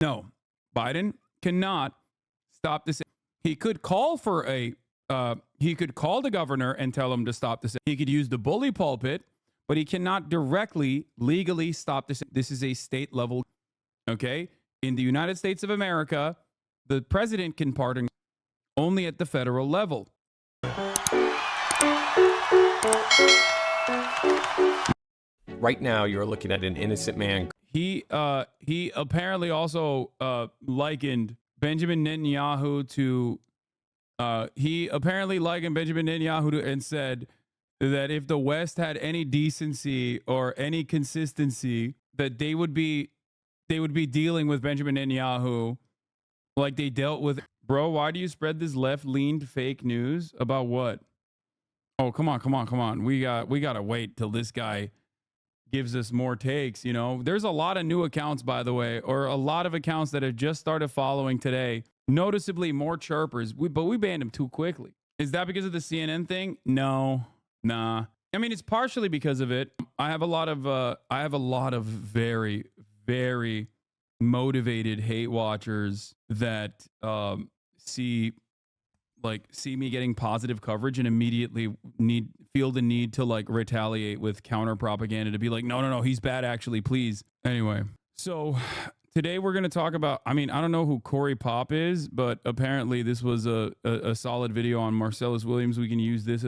No, Biden cannot stop this. He could call for he could call the governor and tell him to stop this. He could use the bully pulpit, but he cannot directly, legally stop this. This is a state level. Okay. In the United States of America, the president can pardon only at the federal level. Right now, you're looking at an innocent man. He apparently also likened Benjamin Netanyahu to and said that if the West had any decency or any consistency, that they would be dealing with Benjamin Netanyahu like they dealt with. Bro, why do you spread this left-leaned fake news about what? Oh, come on. We gotta wait till this guy gives us more takes. You know, there's a lot of new accounts, by the way, or a lot of accounts that have just started following today. Noticeably more chirpers, but we banned them too quickly. Is that because of the CNN thing? No, nah. I mean, it's partially because of it. I have a lot of very, very motivated hate watchers that see me getting positive coverage and immediately feel the need to like retaliate with counter propaganda to be like, no, he's bad actually, please. Anyway, so today we're going to talk about, I mean, I don't know who Corey Pop is, but apparently this was a solid video on Marcellus Williams. We can use this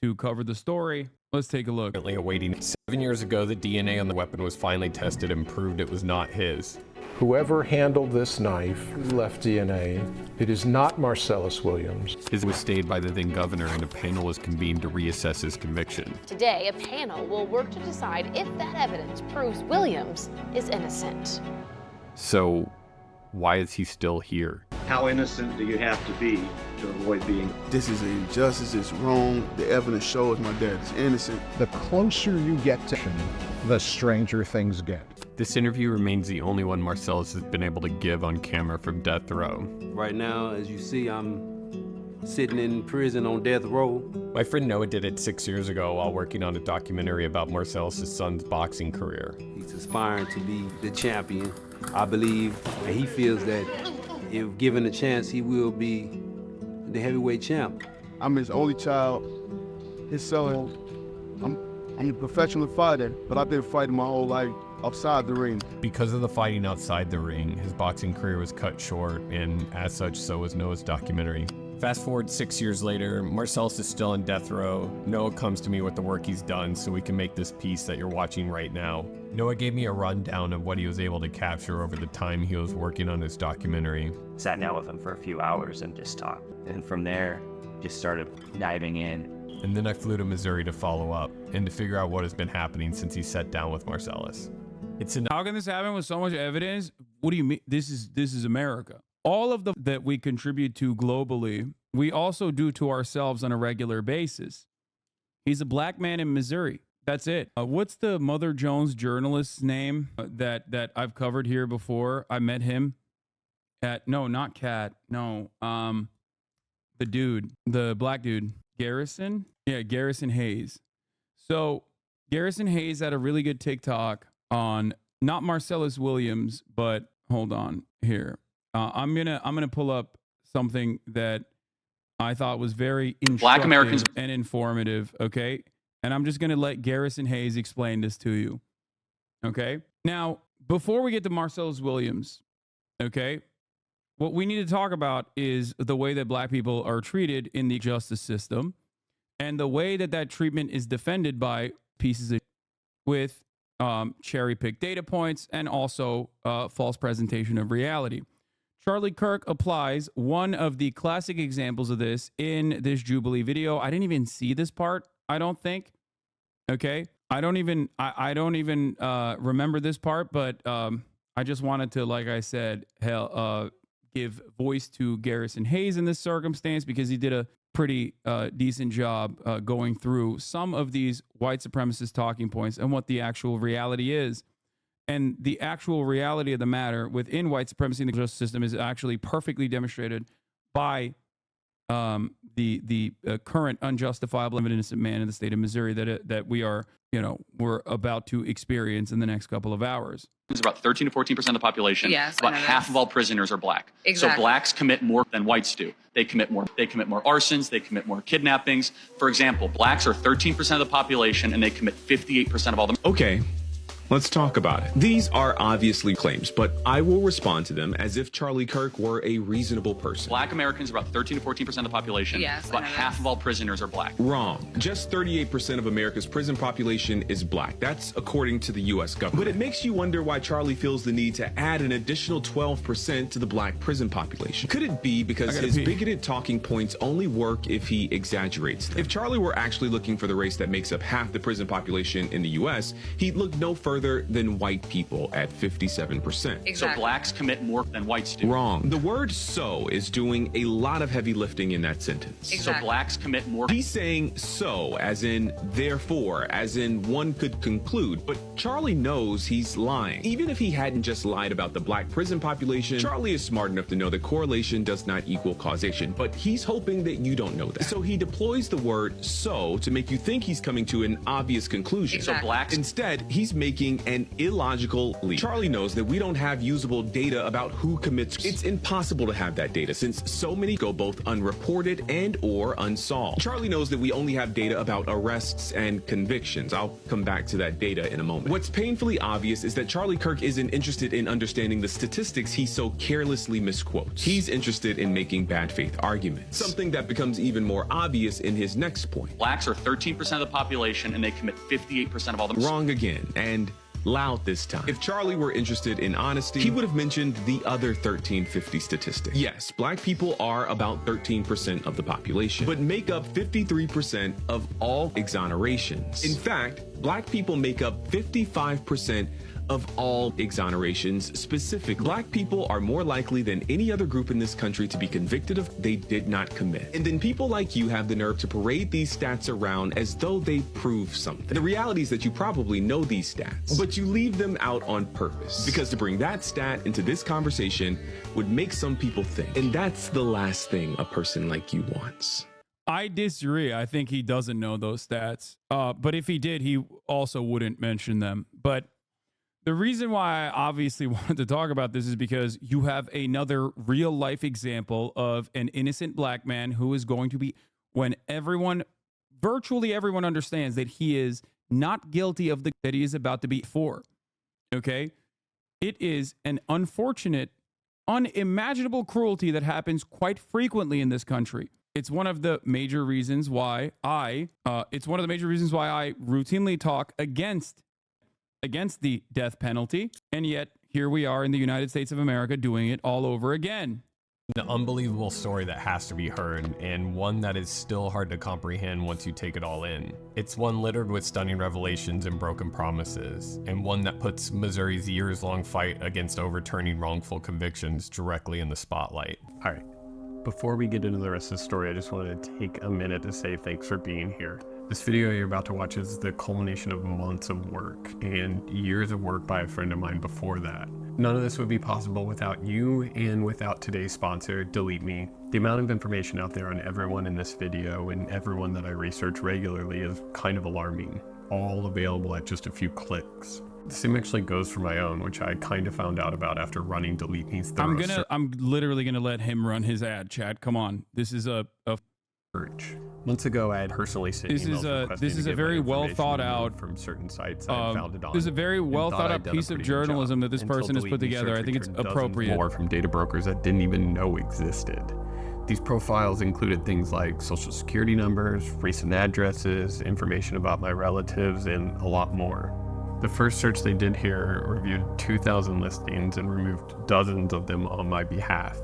to cover the story. Let's take a look. Awaiting 7 years ago, the DNA on the weapon was finally tested and proved it was not his. Whoever handled this knife left DNA. It is not Marcellus Williams. His was stayed by the then governor, and a panel was convened to reassess his conviction. Today, a panel will work to decide if that evidence proves Williams is innocent. So, why is he still here? How innocent do you have to be to avoid being? This is an injustice, it's wrong. The evidence shows my dad is innocent. The closer you get to the stranger things get. This interview remains the only one Marcellus has been able to give on camera from death row. Right now, as you see, I'm sitting in prison on death row. My friend Noah did it 6 years ago while working on a documentary about Marcellus' son's boxing career. He's aspiring to be the champion. I believe, and he feels that if given a chance, he will be the heavyweight champ. I'm his only child, his son. I'm a professional fighter, but I've been fighting my whole life outside the ring. Because of the fighting outside the ring, his boxing career was cut short, and as such, so was Noah's documentary. Fast forward 6 years later, Marcellus is still in death row. Noah comes to me with the work he's done so we can make this piece that you're watching right now. Noah gave me a rundown of what he was able to capture over the time he was working on his documentary. Sat down with him for a few hours and just talked. And from there, just started diving in. And then I flew to Missouri to follow up and to figure out what has been happening since he sat down with Marcellus. How can this happen with so much evidence? What do you mean? This is America. All of the that we contribute to globally, we also do to ourselves on a regular basis. He's a black man in Missouri. That's it. What's the Mother Jones journalist's name that I've covered here before? I met him at not Cat. No, the dude, the black dude, Garrison. Yeah, Garrison Hayes. So Garrison Hayes had a really good TikTok on not Marcellus Williams, but hold on here. I'm gonna pull up something that I thought was very instructive and informative. Okay, and I'm just gonna let Garrison Hayes explain this to you. Okay. Now, before we get to Marcellus Williams, okay, what we need to talk about is the way that black people are treated in the justice system, and the way that treatment is defended by pieces of with cherry-picked data points and also false presentation of reality. Charlie Kirk applies one of the classic examples of this in this Jubilee video. I didn't even see this part, I don't think. Okay. I don't even remember this part, but I just wanted to, like I said, give voice to Garrison Hayes in this circumstance because he did a pretty decent job going through some of these white supremacist talking points and what the actual reality is. And the actual reality of the matter within white supremacy in the justice system is actually perfectly demonstrated by the current unjustifiable innocent man in the state of Missouri that we are we're about to experience in the next couple of hours. It's about 13 to 14% of the population. Yes, about half of all prisoners are black. Exactly. So blacks commit more than whites do. They commit more arsons, they commit more kidnappings. For example, blacks are 13% of the population and they commit 58% of all them. Okay, let's talk about it. These are obviously claims, but I will respond to them as if Charlie Kirk were a reasonable person. Black Americans are about 13 to 14% of the population. Yes, about half of all prisoners are black. Wrong. Just 38% of America's prison population is black. That's according to the U.S. government. But it makes you wonder why Charlie feels the need to add an additional 12% to the black prison population. Could it be because his bigoted talking points only work if he exaggerates them? If Charlie were actually looking for the race that makes up half the prison population in the U.S., he'd look no further than white people at 57%. Exactly. So blacks commit more than whites do. Wrong. The word "so" is doing a lot of heavy lifting in that sentence. Exactly. So blacks commit more. He's saying "so" as in therefore, as in one could conclude, but Charlie knows he's lying. Even if he hadn't just lied about the black prison population, Charlie is smart enough to know that correlation does not equal causation, but he's hoping that you don't know that. So he deploys the word "so" to make you think he's coming to an obvious conclusion. Exactly. So blacks. Instead, he's making an illogical leap. Charlie knows that we don't have usable data about who commits. It's impossible to have that data since so many go both unreported and or unsolved. Charlie knows that we only have data about arrests and convictions. I'll come back to that data in a moment. What's painfully obvious is that Charlie Kirk isn't interested in understanding the statistics he so carelessly misquotes. He's interested in making bad faith arguments, something that becomes even more obvious in his next point. Blacks are 13% of the population and they commit 58% of all them. Wrong again, and loud this time. If Charlie were interested in honesty, he would have mentioned the other 1350 statistic. Yes, black people are about 13% of the population, but make up 53% of all exonerations. In fact, black people make up 55% of all exonerations. Specifically, black people are more likely than any other group in this country to be convicted of they did not commit. And then people like you have the nerve to parade these stats around as though they prove something. The reality is that you probably know these stats, but you leave them out on purpose because to bring that stat into this conversation would make some people think. And that's the last thing a person like you wants. I disagree. I think he doesn't know those stats. But if he did, he also wouldn't mention them. But the reason why I obviously wanted to talk about this is because you have another real life example of an innocent black man who is going to be, when virtually everyone understands that he is not guilty of the that he is about to be for. Okay? It is an unfortunate, unimaginable cruelty that happens quite frequently in this country. It's one of the major reasons why I routinely talk against the death penalty, and yet here we are in the United States of America doing it all over again. An unbelievable story that has to be heard, and one that is still hard to comprehend once you take it all in. It's one littered with stunning revelations and broken promises, and one that puts Missouri's years-long fight against overturning wrongful convictions directly in the spotlight. All right, before we get into the rest of the story, I just wanted to take a minute to say thanks for being here. This video you're about to watch is the culmination of months of work and years of work by a friend of mine before that. None of this would be possible without you and without today's sponsor, Delete Me. The amount of information out there on everyone in this video and everyone that I research regularly is kind of alarming, all available at just a few clicks. The same actually goes for my own, which I kind of found out about after running Delete Me's thorough I'm literally gonna let him run his ad, Chad. Come on. This is a search. Months ago, I had personally sent this is a very well thought out from certain sites I found it on. This is a very well thought out piece of journalism that this person has put together. I think it's appropriate. More from data brokers that didn't even know existed. These profiles included things like social security numbers, recent addresses, information about my relatives, and a lot more. The first search they did here reviewed 2,000 listings and removed dozens of them on my behalf.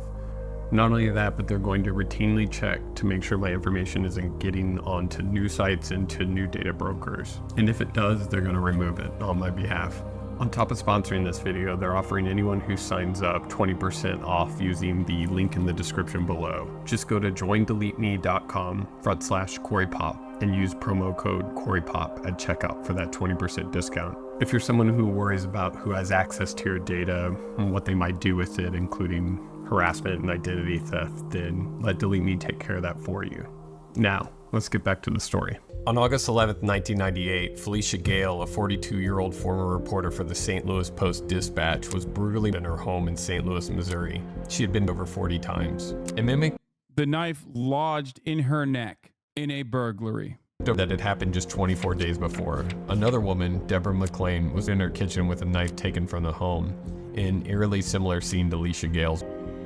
Not only that, but they're going to routinely check to make sure my information isn't getting onto new sites and to new data brokers. And if it does, they're going to remove it on my behalf. On top of sponsoring this video, they're offering anyone who signs up 20% off using the link in the description below. Just go to joindeleteme.com/QueryPop and use promo code QueryPop at checkout for that 20% discount. If you're someone who worries about who has access to your data and what they might do with it, including harassment and identity theft, then let Delete Me take care of that for you. Now, let's get back to the story. On August 11th, 1998, Felicia Gale, a 42-year-old former reporter for the St. Louis Post-Dispatch, was brutally in her home in St. Louis, Missouri. She had been over 40 times. It mimicked the knife lodged in her neck in a burglary that had happened just 24 days before. Another woman, Deborah McLean, was in her kitchen with a knife taken from the home, an eerily similar scene to Felicia Gale's.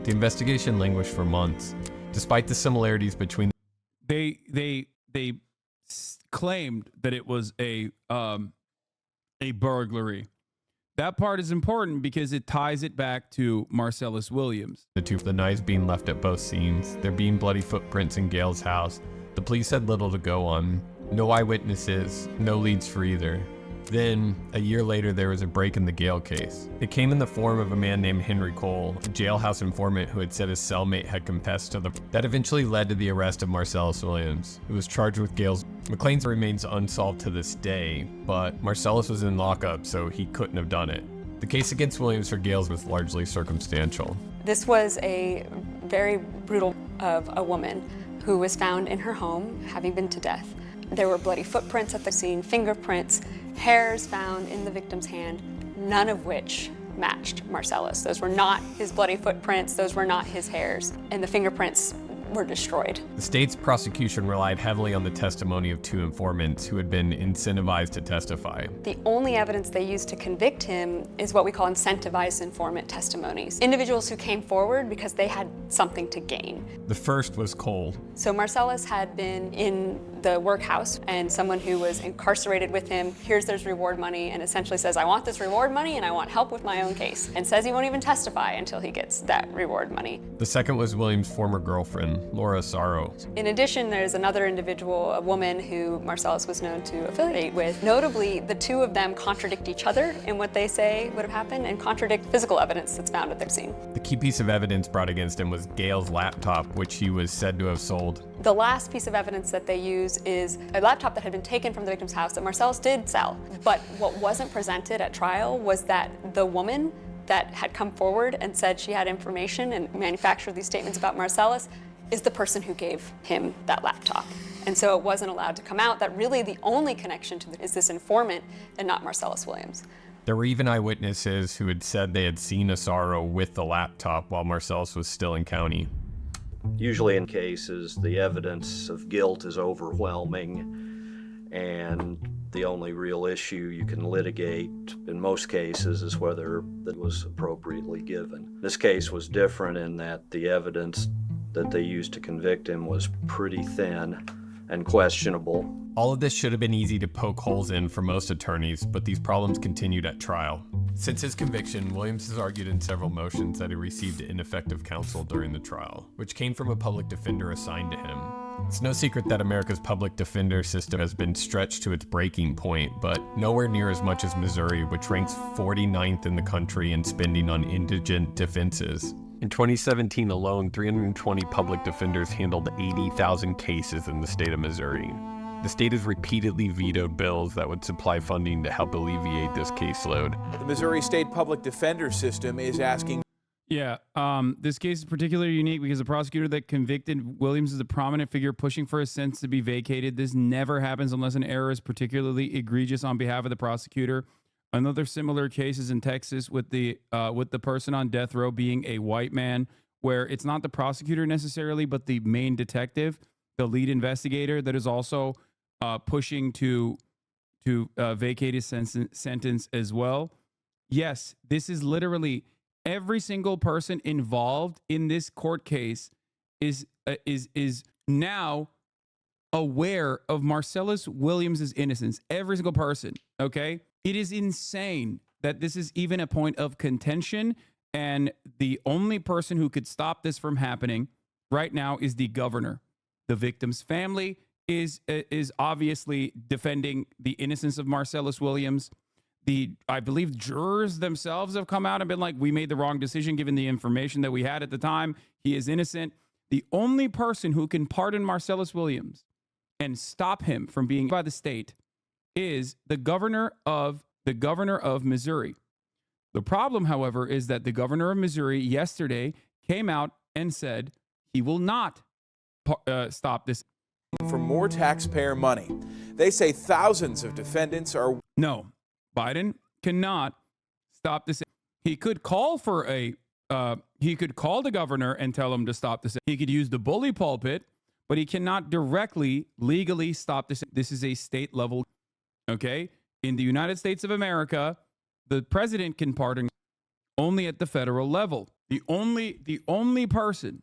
The investigation languished for months. Despite the similarities between they claimed that it was a burglary. That part is important because it ties it back to Marcellus Williams. the knives being left at both scenes, there being bloody footprints in Gale's house, the police had little to go on. No eyewitnesses, no leads for either. Then, a year later, there was a break in the Gale case. It came in the form of a man named Henry Cole, a jailhouse informant who had said his cellmate had confessed to that eventually led to the arrest of Marcellus Williams, who was charged with Gale's. McLean's remains unsolved to this day, but Marcellus was in lockup, so he couldn't have done it. The case against Williams for Gale's was largely circumstantial. This was a very brutal of a woman who was found in her home, having been to death. There were bloody footprints at the scene, fingerprints, hairs found in the victim's hand, none of which matched Marcellus. Those were not his bloody footprints, those were not his hairs, and the fingerprints were destroyed. The state's prosecution relied heavily on the testimony of two informants who had been incentivized to testify. The only evidence they used to convict him is what we call incentivized informant testimonies. Individuals who came forward because they had something to gain. The first was Cole. So Marcellus had been in the workhouse, and someone who was incarcerated with him hears there's reward money and essentially says, I want this reward money and I want help with my own case, and says he won't even testify until he gets that reward money. The second was Williams' former girlfriend, Laura Sorrow. In addition, there's another individual, a woman who Marcellus was known to affiliate with. Notably, the two of them contradict each other in what they say would have happened and contradict physical evidence that's found at their scene. The key piece of evidence brought against him was Gale's laptop, which he was said to have sold. The last piece of evidence that they use is a laptop that had been taken from the victim's house that Marcellus did sell. But what wasn't presented at trial was that the woman that had come forward and said she had information and manufactured these statements about Marcellus is the person who gave him that laptop. And so it wasn't allowed to come out that really the only connection to is this informant and not Marcellus Williams. There were even eyewitnesses who had said they had seen Asaro with the laptop while Marcellus was still in county. Usually in cases, the evidence of guilt is overwhelming, and the only real issue you can litigate in most cases is whether that was appropriately given. This case was different in that the evidence that they used to convict him was pretty thin and questionable. All of this should have been easy to poke holes in for most attorneys, but these problems continued at trial. Since his conviction, Williams has argued in several motions that he received ineffective counsel during the trial, which came from a public defender assigned to him. It's no secret that America's public defender system has been stretched to its breaking point, but nowhere near as much as Missouri, which ranks 49th in the country in spending on indigent defenses. In 2017 alone, 320 public defenders handled 80,000 cases in the state of Missouri. The state has repeatedly vetoed bills that would supply funding to help alleviate this caseload. The Missouri State Public Defender System is asking... Yeah, this case is particularly unique because the prosecutor that convicted Williams is a prominent figure pushing for his sentence to be vacated. This never happens unless an error is particularly egregious on behalf of the prosecutor. Another similar case is in Texas with the person on death row being a white man, where it's not the prosecutor necessarily, but the main detective, the lead investigator, that is also pushing to vacate his sentence as well. Yes, this is literally every single person involved in this court case is now aware of Marcellus Williams' innocence. Every single person, okay? It is insane that this is even a point of contention, and the only person who could stop this from happening right now is the governor. The victim's family is obviously defending the innocence of Marcellus Williams. I believe jurors themselves have come out and been like, we made the wrong decision given the information that we had at the time. He is innocent. The only person who can pardon Marcellus Williams and stop him from being by the state is the governor of Missouri. The problem, however, is that the governor of Missouri yesterday came out and said he will not stop this. for more taxpayer money. They say thousands of defendants are... No, Biden cannot stop this. He could call for he could call the governor and tell him to stop this. He could use the bully pulpit, but he cannot directly, legally stop this. This is a state level, okay? In the United States of America, the president can pardon only at the federal level. The only person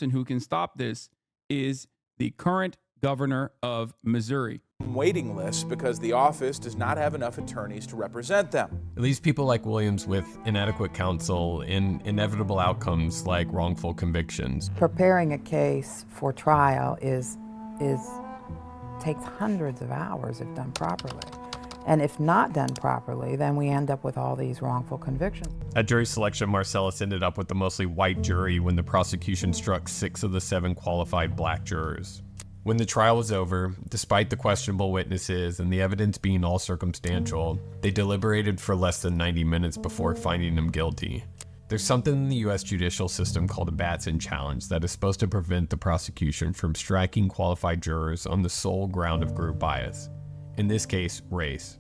who can stop this is the current governor of Missouri. Waiting lists because the office does not have enough attorneys to represent them. It leaves people like Williams with inadequate counsel and inevitable outcomes like wrongful convictions. Preparing a case for trial takes hundreds of hours if done properly. And if not done properly, then we end up with all these wrongful convictions. At jury selection, Marcellus ended up with a mostly white jury when the prosecution struck 6 of the 7 qualified black jurors. When the trial was over, despite the questionable witnesses and the evidence being all circumstantial, they deliberated for less than 90 minutes before finding him guilty. There's something in the U.S. judicial system called a Batson challenge that is supposed to prevent the prosecution from striking qualified jurors on the sole ground of group bias. In this case, race.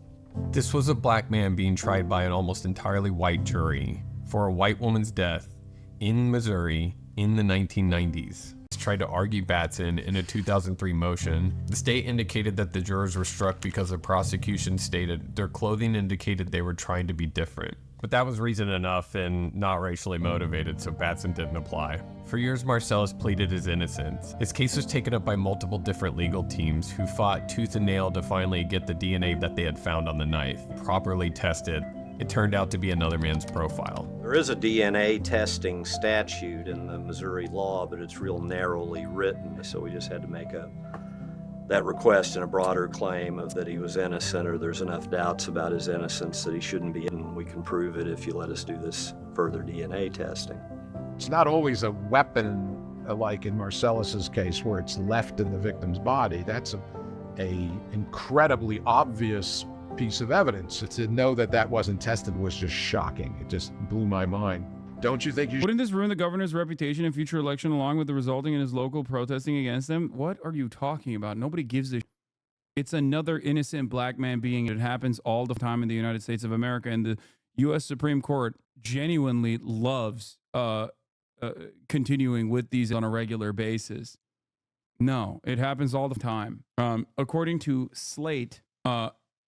This was a black man being tried by an almost entirely white jury for a white woman's death in Missouri in the 1990s. Tried to argue Batson in a 2003 motion. The state indicated that the jurors were struck because the prosecution stated their clothing indicated they were trying to be different. But that was reason enough and not racially motivated, so Batson didn't apply. For years, Marcellus pleaded his innocence. His case was taken up by multiple different legal teams who fought tooth and nail to finally get the DNA that they had found on the knife properly tested. It turned out to be another man's profile. There is a DNA testing statute in the Missouri law, but it's real narrowly written, so we just had to make that request in a broader claim of that he was innocent, or there's enough doubts about his innocence that he shouldn't be in. We can prove it if you let us do this further DNA testing. It's not always a weapon like in Marcellus's case where it's left in the victim's body. That's a incredibly obvious piece of evidence. To know that wasn't tested was just shocking. It just blew my mind. Don't you think you Wouldn't this ruin the governor's reputation in future election along with the resulting in his local protesting against them? What are you talking about? Nobody gives a It's another innocent black man being. It happens all the time in the United States of America, and the U.S. Supreme Court genuinely loves continuing with these on a regular basis. No, it happens all the time. According to Slate,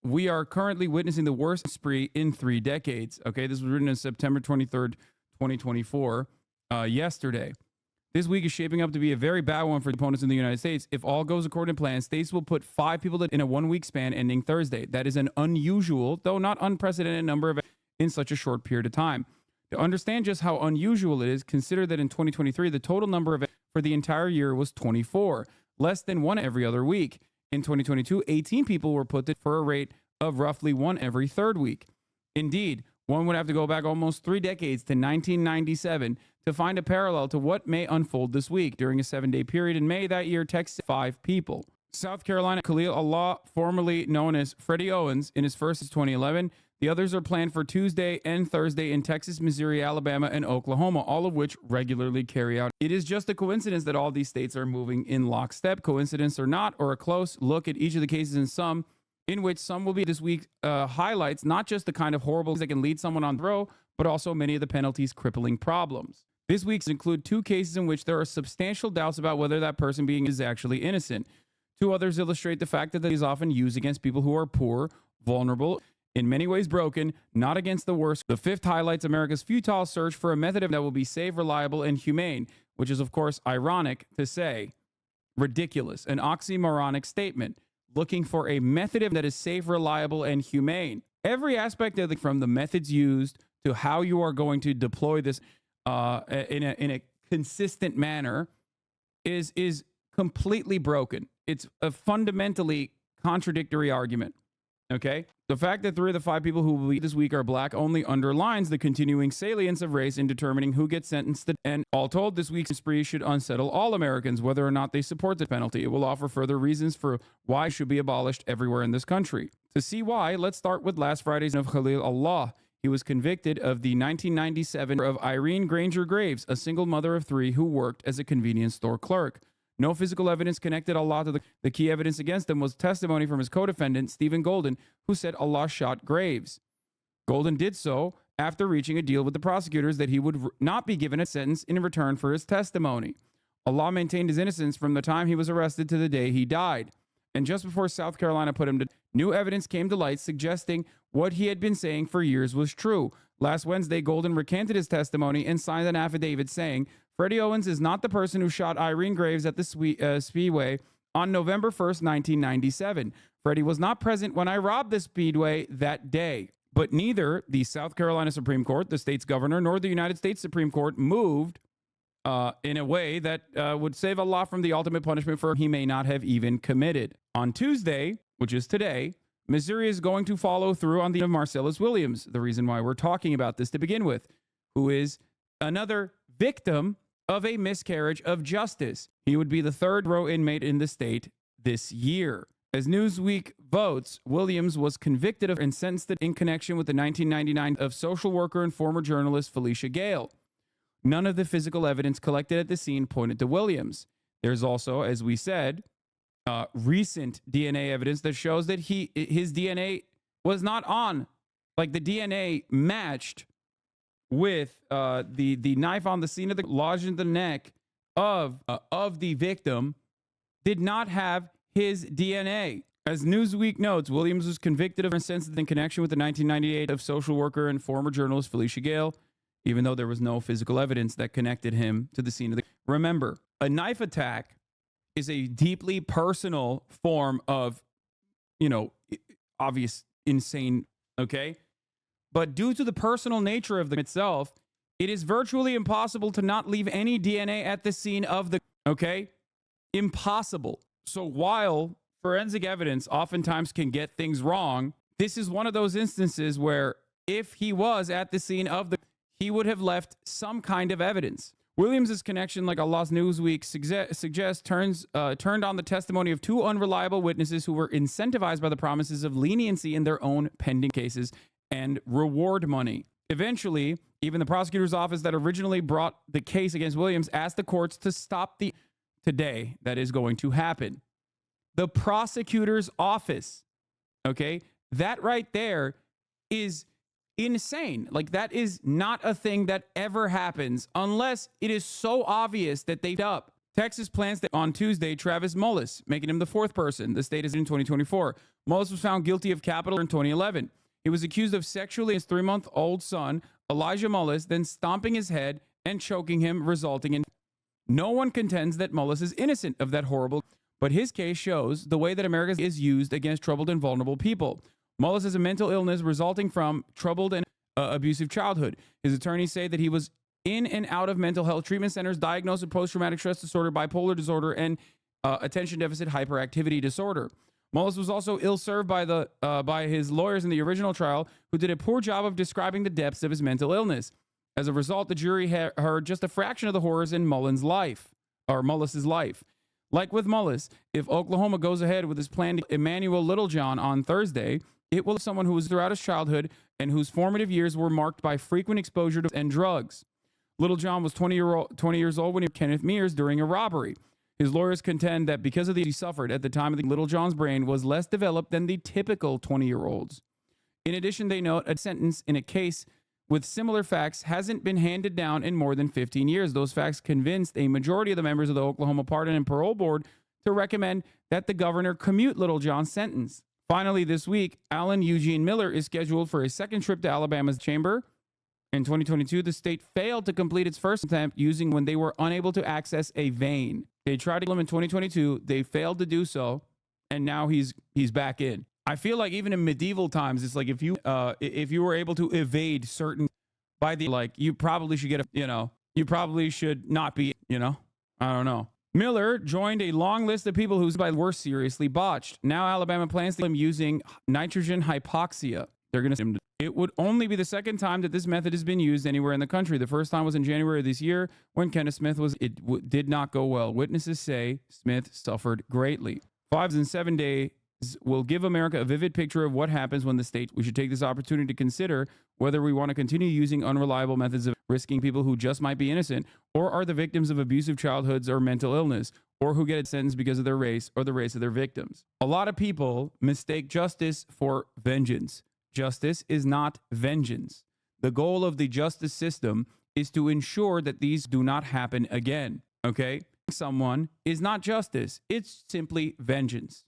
we are currently witnessing the worst spree in 3 decades. Okay, this was written on September 23rd, 2024, yesterday. This week is shaping up to be a very bad one for opponents in the United States. If all goes according to plan, states will put 5 people in a 1-week span ending Thursday. That is an unusual, though not unprecedented, number of in such a short period of time. To understand just how unusual it is, consider that in 2023, the total number of for the entire year was 24, less than 1 every other week. In 2022, 18 people were put for a rate of roughly 1 every 3rd week. Indeed, one would have to go back almost 3 decades to 1997 to find a parallel to what may unfold this week. During a 7-day period in May that year, Texas 5 people. South Carolina, Khalil Allah, formerly known as Freddie Owens, in his first is 2011. The others are planned for Tuesday and Thursday in Texas, Missouri, Alabama, and Oklahoma, all of which regularly carry out. It is just a coincidence that all these states are moving in lockstep. Coincidence or not, or a close look at each of the cases in which some will be this week highlights not just the kind of horrible that can lead someone on throw, but also many of the penalties' crippling problems. This week's include 2 cases in which there are substantial doubts about whether that person being is actually innocent. 2 others illustrate the fact that it is often used against people who are poor, vulnerable, in many ways broken, not against the worst. The 5th highlights America's futile search for a method that will be safe, reliable, and humane, which is, of course, ironic to say. Ridiculous, an oxymoronic statement. Looking for a method that is safe, reliable, and humane. Every aspect of from the methods used to how you are going to deploy this in a consistent manner is completely broken. It's a fundamentally contradictory argument. Okay? The fact that 3 of the 5 people who will be this week are black only underlines the continuing salience of race in determining who gets sentenced. And all told, this week's spree should unsettle all Americans, whether or not they support the penalty. It will offer further reasons for why it should be abolished everywhere in this country. To see why, let's start with last Friday's of Khalil Allah. He was convicted of the 1997 of Irene Granger Graves, a single mother of 3 who worked as a convenience store clerk. No physical evidence connected Allah to the key evidence against him was testimony from his co-defendant, Stephen Golden, who said Allah shot Graves. Golden did so after reaching a deal with the prosecutors that he would not be given a sentence in return for his testimony. Allah maintained his innocence from the time he was arrested to the day he died. And just before South Carolina put him to new evidence came to light suggesting what he had been saying for years was true. Last Wednesday, Golden recanted his testimony and signed an affidavit saying, Freddie Owens is not the person who shot Irene Graves at the Speedway on November 1st, 1997. Freddie was not present when I robbed the Speedway that day. But neither the South Carolina Supreme Court, the state's governor, nor the United States Supreme Court moved in a way that would save Allah from the ultimate punishment for he may not have even committed. On Tuesday, which is today, Missouri is going to follow through on the of Marcellus Williams, the reason why we're talking about this to begin with, who is another victim of a miscarriage of justice. He would be the third row inmate in the state this year. As Newsweek votes, Williams was convicted of and sentenced in connection with the 1999 of social worker and former journalist Felicia Gale. None of the physical evidence collected at the scene pointed to Williams. There's also, as we said, recent DNA evidence that shows that his DNA was not on. Like the DNA matched with the knife on the scene of the lodged in the neck of the victim did not have his DNA. As Newsweek notes, Williams was convicted of and sentenced in connection with the 1998 of social worker and former journalist Felicia Gale, even though there was no physical evidence that connected him to the scene of the... Remember, a knife attack is a deeply personal form of, obvious insane, okay? But due to the personal nature of the itself, it is virtually impossible to not leave any DNA at the scene of the... Okay? Impossible. So while forensic evidence oftentimes can get things wrong, this is one of those instances where if he was at the scene of the... he would have left some kind of evidence. Williams' connection, like Allah's Newsweek suggests, turned on the testimony of two unreliable witnesses who were incentivized by the promises of leniency in their own pending cases and reward money. Eventually, even the prosecutor's office that originally brought the case against Williams asked the courts to stop the... Today, that is going to happen. The prosecutor's office, okay? That right there is insane. Like, that is not a thing that ever happens unless it is so obvious that they've up. Texas plans that on Tuesday, Travis Mullis, making him the fourth person. The state is in 2024. Mullis was found guilty of capital in 2011. He was accused of sexually his 3-month-old son, Elijah Mullis, then stomping his head and choking him, resulting in... No one contends that Mullis is innocent of that horrible, but his case shows the way that America is used against troubled and vulnerable people. Mullis has a mental illness resulting from troubled and abusive childhood. His attorneys say that he was in and out of mental health treatment centers, diagnosed with post-traumatic stress disorder, bipolar disorder, and attention deficit hyperactivity disorder. Mullis was also ill-served by his lawyers in the original trial, who did a poor job of describing the depths of his mental illness. As a result, the jury heard just a fraction of the horrors in Mullis's life. Like with Mullis, if Oklahoma goes ahead with his plan to Emmanuel Littlejohn on Thursday, it will be someone who was throughout his childhood and whose formative years were marked by frequent exposure to and drugs. Littlejohn was 20 years old when he was Kenneth Mears during a robbery. His lawyers contend that because of the he suffered at the time of Littlejohn's brain was less developed than the typical 20-year-olds. In addition, they note a sentence in a case with similar facts hasn't been handed down in more than 15 years. Those facts convinced a majority of the members of the Oklahoma Pardon and Parole Board to recommend that the governor commute Littlejohn's sentence. Finally, this week, Alan Eugene Miller is scheduled for a second trip to Alabama's chamber. In 2022, the state failed to complete its first attempt using when they were unable to access a vein. They tried to kill him in 2022. They failed to do so, and now he's back in. I feel like even in medieval times, it's like if you were able to evade certain by the like, you probably should get you probably should not be, I don't know. Miller joined a long list of people whose lives were seriously botched. Now Alabama plans to kill him using nitrogen hypoxia. They're going to. It would only be the second time that this method has been used anywhere in the country. The first time was in January of this year when Kenneth Smith was. It did not go well. Witnesses say Smith suffered greatly. 5 and 7 days will give America a vivid picture of what happens when the state. We should take this opportunity to consider whether we want to continue using unreliable methods of risking people who just might be innocent or are the victims of abusive childhoods or mental illness, or who get sentenced because of their race or the race of their victims. A lot of people mistake justice for vengeance. Justice is not vengeance. The goal of the justice system is to ensure that these do not happen again. Okay? Someone is not justice. It's simply vengeance.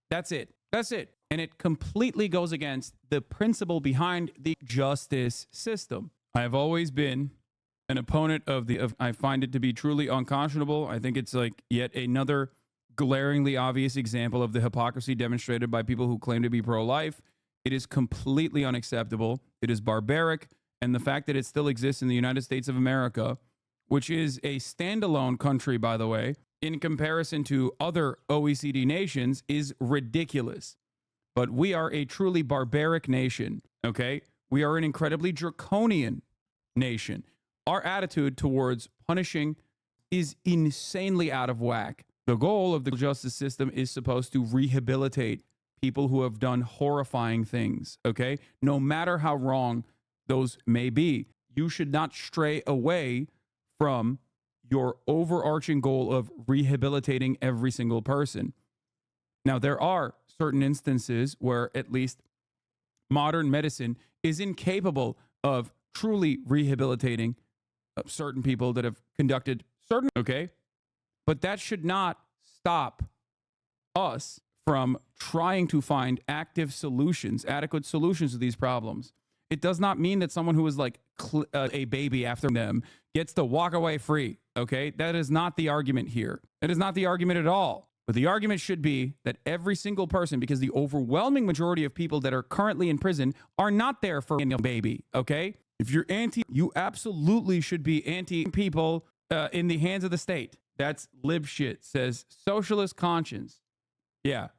That's it. That's it. And it completely goes against the principle behind the justice system. I have always been an opponent of I find it to be truly unconscionable. I think it's like yet another glaringly obvious example of the hypocrisy demonstrated by people who claim to be pro-life. It is completely unacceptable. It is barbaric. And the fact that it still exists in the United States of America, which is a standalone country, by the way, in comparison to other OECD nations, is ridiculous. But we are a truly barbaric nation, okay? We are an incredibly draconian nation. Our attitude towards punishing is insanely out of whack. The goal of the justice system is supposed to rehabilitate people who have done horrifying things, okay? No matter how wrong those may be, you should not stray away from your overarching goal of rehabilitating every single person. Now, there are certain instances where at least modern medicine is incapable of truly rehabilitating certain people that have conducted certain, okay? But that should not stop us from trying to find active solutions, adequate solutions to these problems. It does not mean that someone who is like a baby after them gets to walk away free, okay? That is not the argument here. That is not the argument at all. But the argument should be that every single person, because the overwhelming majority of people that are currently in prison are not there for a baby, okay? If you're anti, you absolutely should be anti people in the hands of the state. That's lib shit, says socialist conscience. Yeah,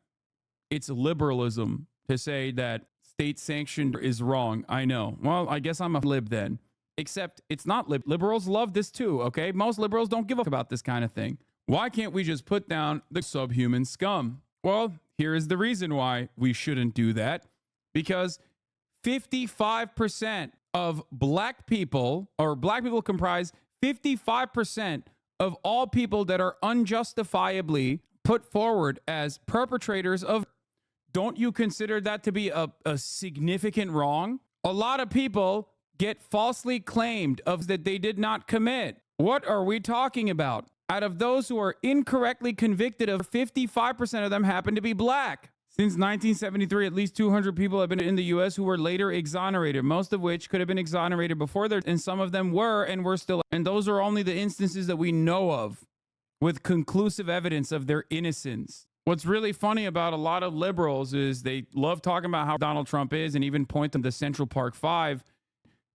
it's liberalism to say that state sanctioned is wrong. I know. Well, I guess I'm a lib then. Except it's not lib. Liberals love this too, okay? Most liberals don't give a fuck about this kind of thing. Why can't we just put down the subhuman scum? Well, here is the reason why we shouldn't do that. Because 55% of black people, or black people comprise 55% of all people that are unjustifiably put forward as perpetrators of. Don't you consider that to be a significant wrong? A lot of people get falsely claimed of that they did not commit. What are we talking about? Out of those who are incorrectly convicted of, 55% of them happen to be black. Since 1973, at least 200 people have been in the U.S. who were later exonerated, most of which could have been exonerated before there, and some of them were and were still. And those are only the instances that we know of with conclusive evidence of their innocence. What's really funny about a lot of liberals is they love talking about how Donald Trump is and even point to the Central Park 5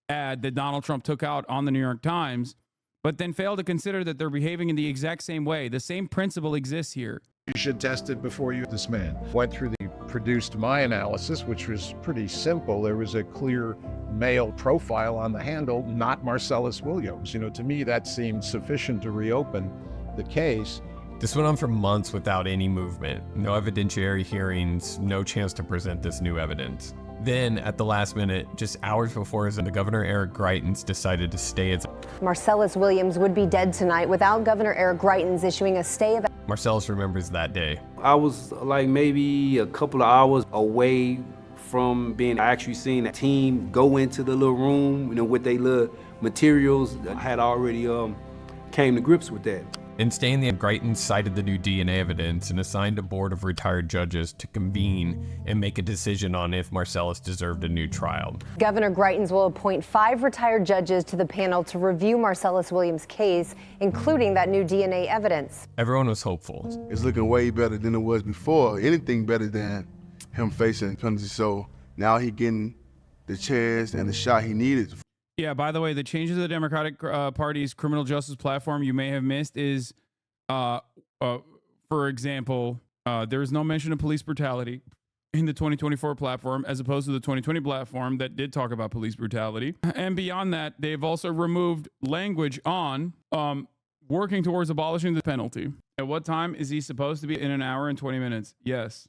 ad that Donald Trump took out on the New York Times, but then fail to consider that they're behaving in the exact same way. The same principle exists here. You should test it before you. This man went through produced my analysis, which was pretty simple. There was a clear male profile on the handle, not Marcellus Williams. You know, to me, that seemed sufficient to reopen the case. This went on for months without any movement, no evidentiary hearings, no chance to present this new evidence. Then, at the last minute, just hours before, the Governor Eric Greitens decided to stay as Marcellus Williams would be dead tonight without Governor Eric Greitens issuing a stay of. Marcellus remembers that day. I was like maybe a couple of hours away from being actually seeing the team go into the little room, you know, with their little materials. I had already came to grips with that. In staying there, Greitens cited the new DNA evidence and assigned a board of retired judges to convene and make a decision on if Marcellus deserved a new trial. Governor Greitens will appoint 5 retired judges to the panel to review Marcellus Williams' case, including that new DNA evidence. Everyone was hopeful. It's looking way better than it was before. Anything better than him facing penalty. So now he getting the chance and the shot he needed. Yeah, by the way, the changes to the Democratic Party's criminal justice platform you may have missed is, for example, there is no mention of police brutality in the 2024 platform as opposed to the 2020 platform that did talk about police brutality. And beyond that, they've also removed language on working towards abolishing the penalty. At what time is he supposed to be? In an hour and 20 minutes. Yes.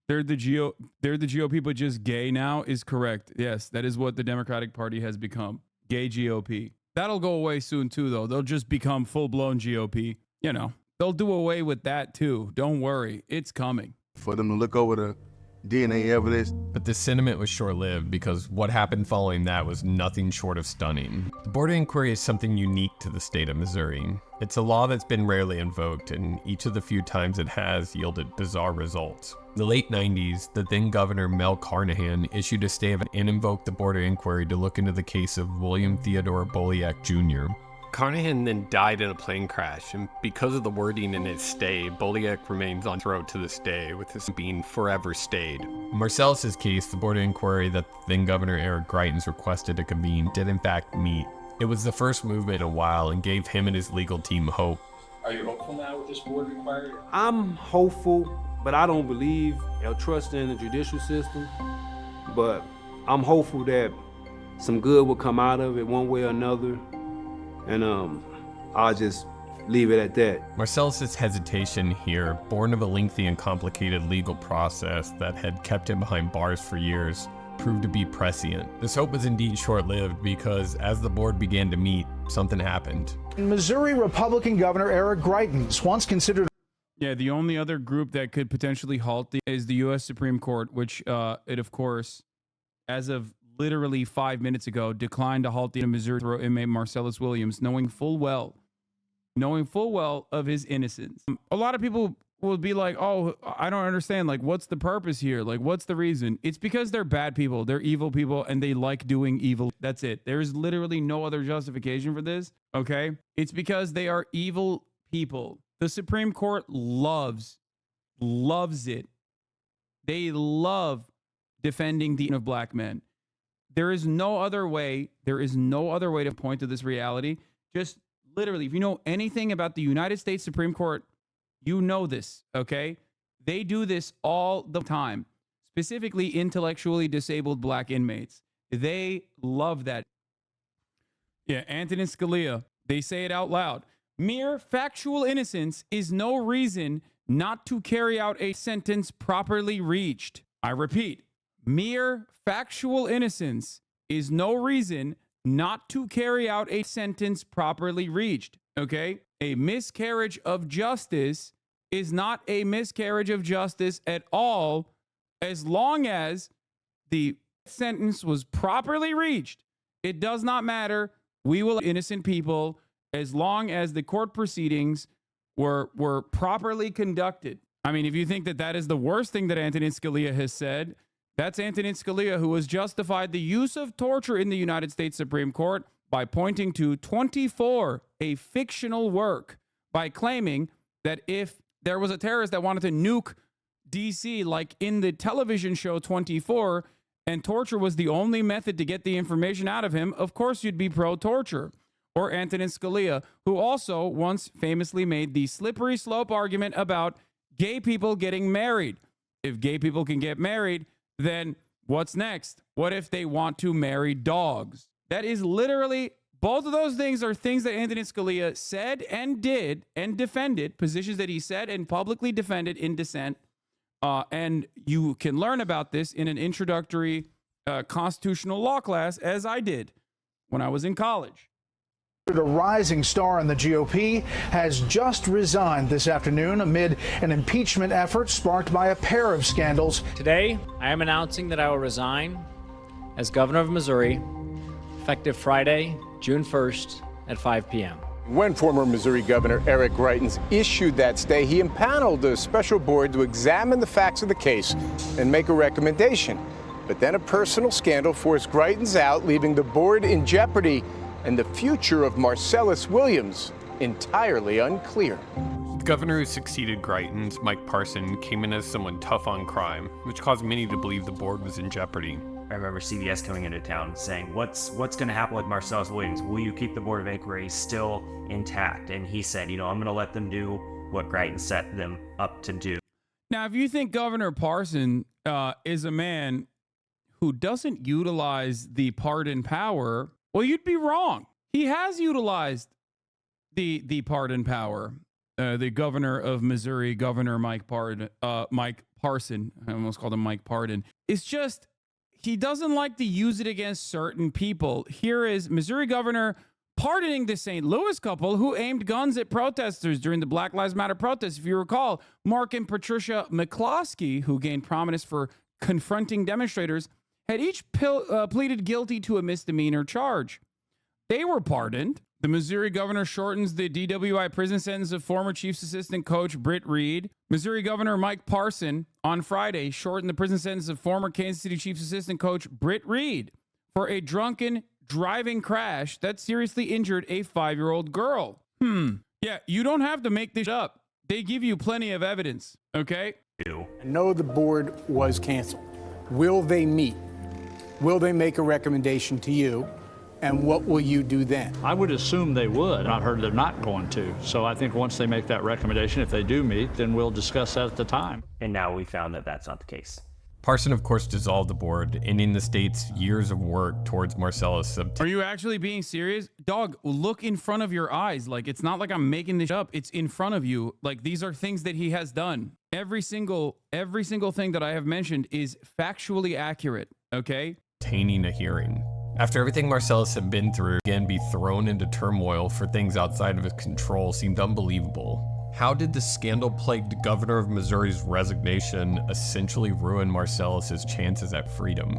They're the GOP, but just gay now is correct. Yes, that is what the Democratic Party has become. Gay GOP. That'll go away soon too, though. They'll just become full-blown GOP. You know, they'll do away with that too. Don't worry. It's coming. For them to look over the DNA evidence. But the sentiment was short-lived because what happened following that was nothing short of stunning. The board of inquiry is something unique to the state of Missouri. It's a law that's been rarely invoked, and each of the few times it has yielded bizarre results. In the late 90s, the then governor Mel Carnahan issued a stay and invoked the board of inquiry to look into the case of William Theodore Boliak Jr. Carnahan then died in a plane crash, and because of the wording in his stay, Boliak remains on throat to this day, with his being forever stayed. In Marcellus' case, the board of inquiry that then Governor Eric Greitens requested to convene did in fact meet. It was the first movement in a while and gave him and his legal team hope. Are you hopeful now with this board required? I'm hopeful, but I don't believe or trust in the judicial system. But I'm hopeful that some good will come out of it one way or another. And I'll just leave it at that. Marcellus' hesitation here, born of a lengthy and complicated legal process that had kept him behind bars for years, proved to be prescient. This hope was indeed short-lived because as the board began to meet, something happened. Missouri Republican Governor Eric Greitens once considered... Yeah, the only other group that could potentially halt is the U.S. Supreme Court, which it, of course, as of literally 5 minutes ago, declined to halt the Missouri inmate Marcellus Williams, knowing full well of his innocence. A lot of people will be like, oh, I don't understand. Like, what's the purpose here? Like, what's the reason? It's because they're bad people. They're evil people, and they like doing evil. That's it. There's literally no other justification for this, okay? It's because they are evil people. The Supreme Court loves it. They love defending the of black men. There is no other way to point to this reality. Just literally, if you know anything about the United States Supreme Court, you know this, okay? They do this all the time, specifically intellectually disabled black inmates. They love that. Yeah, Antonin Scalia, they say it out loud. Mere factual innocence is no reason not to carry out a sentence properly reached. I repeat, mere factual innocence is no reason not to carry out a sentence properly reached, okay? A miscarriage of justice is not a miscarriage of justice at all as long as the sentence was properly reached. It does not matter. We will innocent people as long as the court proceedings were properly conducted. I mean, if you think that that is the worst thing that Antonin Scalia has said, that's Antonin Scalia, who has justified the use of torture in the United States Supreme Court by pointing to 24, a fictional work, by claiming that if there was a terrorist that wanted to nuke D.C., like in the television show 24, and torture was the only method to get the information out of him, of course you'd be pro-torture. Or Antonin Scalia, who also once famously made the slippery slope argument about gay people getting married. If gay people can get married, then what's next? What if they want to marry dogs? That is literally, both of those things are things that Antonin Scalia said and did and defended, positions that he said and publicly defended in dissent. And you can learn about this in an introductory constitutional law class, as I did when I was in college. A rising star in the GOP has just resigned this afternoon amid an impeachment effort sparked by a pair of scandals. Today, I am announcing that I will resign as governor of Missouri, effective Friday, June 1st at 5 p.m. When former Missouri Governor Eric Greitens issued that stay, he impaneled a special board to examine the facts of the case and make a recommendation. But then a personal scandal forced Greitens out, leaving the board in jeopardy and the future of Marcellus Williams entirely unclear. The governor who succeeded Greitens, Mike Parson, came in as someone tough on crime, which caused many to believe the board was in jeopardy. I remember CBS coming into town saying, what's going to happen with Marcellus Williams? Will you keep the board of inquiry still intact? And he said, I'm going to let them do what Greitens set them up to do. Now, if you think Governor Parson is a man who doesn't utilize the pardon power, well, you'd be wrong. He has utilized the pardon power. The governor of Missouri, Governor Mike Parson, I almost called him Mike Pardon. It's just he doesn't like to use it against certain people. Here is Missouri Governor pardoning the St. Louis couple who aimed guns at protesters during the Black Lives Matter protests. If you recall, Mark and Patricia McCloskey, who gained prominence for confronting demonstrators, had each pleaded guilty to a misdemeanor charge. They were pardoned. The Missouri governor shortens the DWI prison sentence of former Chiefs assistant coach Britt Reed. Missouri Governor Mike Parson on Friday shortened the prison sentence of former Kansas City Chiefs assistant coach Britt Reed for a drunken driving crash that seriously injured a 5-year-old girl. Yeah, you don't have to make this up. They give you plenty of evidence, okay? I know the board was canceled. Will they meet? Will they make a recommendation to you? And what will you do then? I would assume they would. I've heard they're not going to. So I think once they make that recommendation, if they do meet, then we'll discuss that at the time. And now we found that that's not the case. Parson, of course, dissolved the board, ending the state's years of work towards Marcellus. Are you actually being serious? Dog, look in front of your eyes. Like, it's not like I'm making this up. It's in front of you. Like, these are things that he has done. Every single thing that I have mentioned is factually accurate, okay? Obtaining a hearing. After everything Marcellus had been through, again be thrown into turmoil for things outside of his control seemed unbelievable. How did the scandal-plagued governor of Missouri's resignation essentially ruin Marcellus's chances at freedom?